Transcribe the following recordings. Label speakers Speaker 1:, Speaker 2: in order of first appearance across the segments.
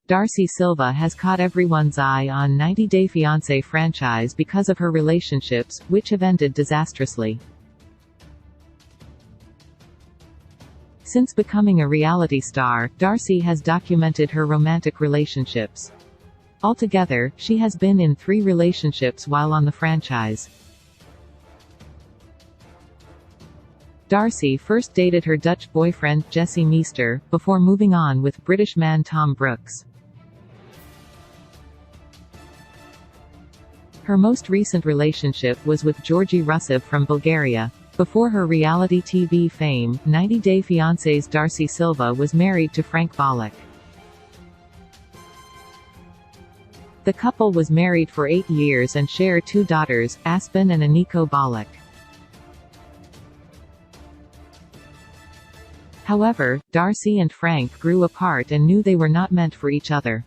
Speaker 1: Darcey Silva has caught everyone's eye on 90 Day Fiancé franchise because of her relationships, which have ended disastrously. Since becoming a reality star, Darcey has documented her romantic relationships. Altogether, she has been in 3 relationships while on the franchise. Darcey first dated her Dutch boyfriend, Jesse Meester, before moving on with British man Tom Brooks. Her most recent relationship was with Georgi Rusev from Bulgaria. Before her reality TV fame, 90 Day Fiancé's Darcey Silva was married to Frank Bollock. The couple was married for 8 years and share 2 daughters, Aspen and Aniko Bollock. However, Darcey and Frank grew apart and knew they were not meant for each other.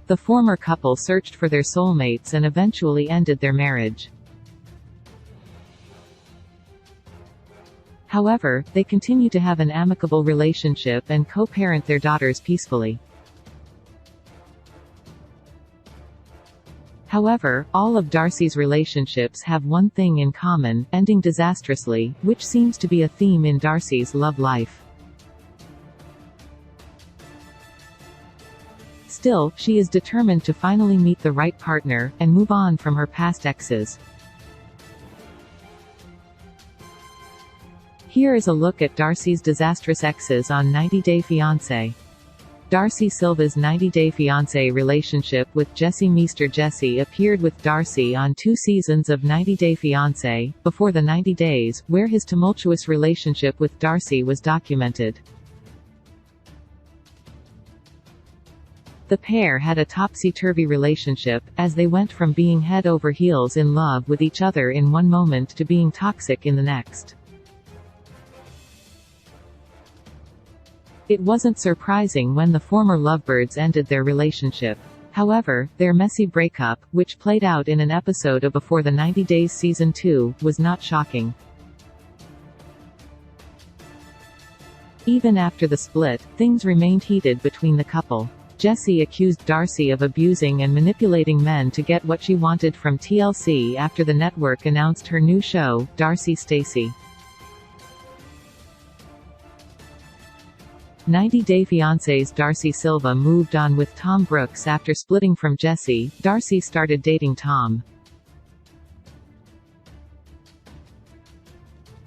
Speaker 1: The former couple searched for their soulmates and eventually ended their marriage. However, they continue to have an amicable relationship and co-parent their daughters peacefully. However, all of Darcey's relationships have one thing in common: ending disastrously, which seems to be a theme in Darcey's love life. Still, she is determined to finally meet the right partner, and move on from her past exes. Here is a look at Darcey's disastrous exes on 90 Day Fiancé. Darcey Silva's 90 Day Fiancé relationship with Jesse Meester. Jesse appeared with Darcey on 2 seasons of 90 Day Fiancé, before the 90 Days, where his tumultuous relationship with Darcey was documented. The pair had a topsy-turvy relationship, as they went from being head over heels in love with each other in one moment to being toxic in the next. It wasn't surprising when the former lovebirds ended their relationship. However, their messy breakup, which played out in an episode of Before the 90 Days Season 2, was not shocking. Even after the split, things remained heated between the couple. Jesse accused Darcey of abusing and manipulating men to get what she wanted from TLC after the network announced her new show, Darcey Stacey. 90 Day Fiancé's Darcey Silva moved on with Tom Brooks after splitting from Jesse. Darcey started dating Tom.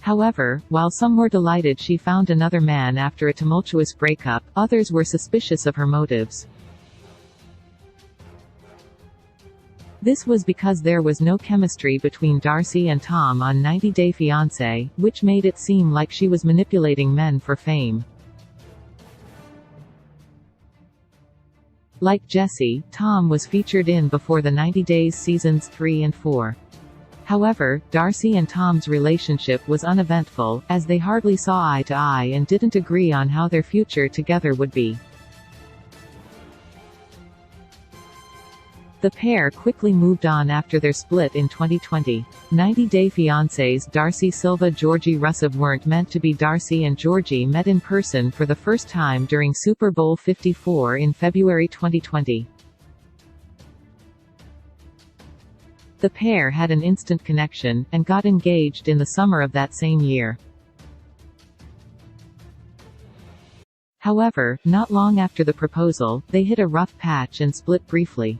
Speaker 1: However, while some were delighted she found another man after a tumultuous breakup, others were suspicious of her motives. This was because there was no chemistry between Darcey and Tom on 90 Day Fiancé, which made it seem like she was manipulating men for fame. Like Jesse, Tom was featured in Before the 90 Days Seasons 3 and 4. However, Darcey and Tom's relationship was uneventful, as they hardly saw eye to eye and didn't agree on how their future together would be. The pair quickly moved on after their split in 2020. 90 Day Fiancé's Darcey Silva Georgi Rusev weren't meant to be. Darcey and Georgi met in person for the first time during Super Bowl 54 in February 2020. The pair had an instant connection, and got engaged in the summer of that same year. However, not long after the proposal, they hit a rough patch and split briefly.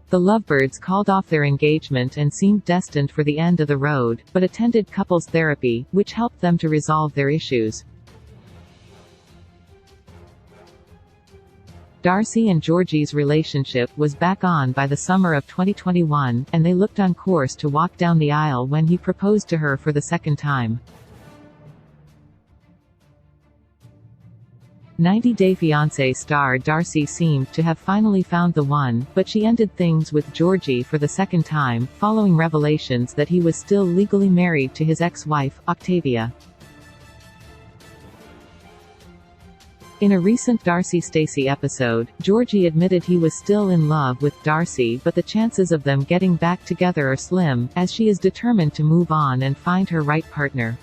Speaker 1: The lovebirds called off their engagement and seemed destined for the end of the road, but attended couples therapy, which helped them to resolve their issues. Darcey and Georgi's relationship was back on by the summer of 2021, and they looked on course to walk down the aisle when he proposed to her for the second time. 90 Day Fiancé star Darcey seemed to have finally found the one, but she ended things with Georgi for the second time, following revelations that he was still legally married to his ex-wife, Octavia. In a recent Darcey Stacey episode, Georgi admitted he was still in love with Darcey, but the chances of them getting back together are slim, as she is determined to move on and find her right partner.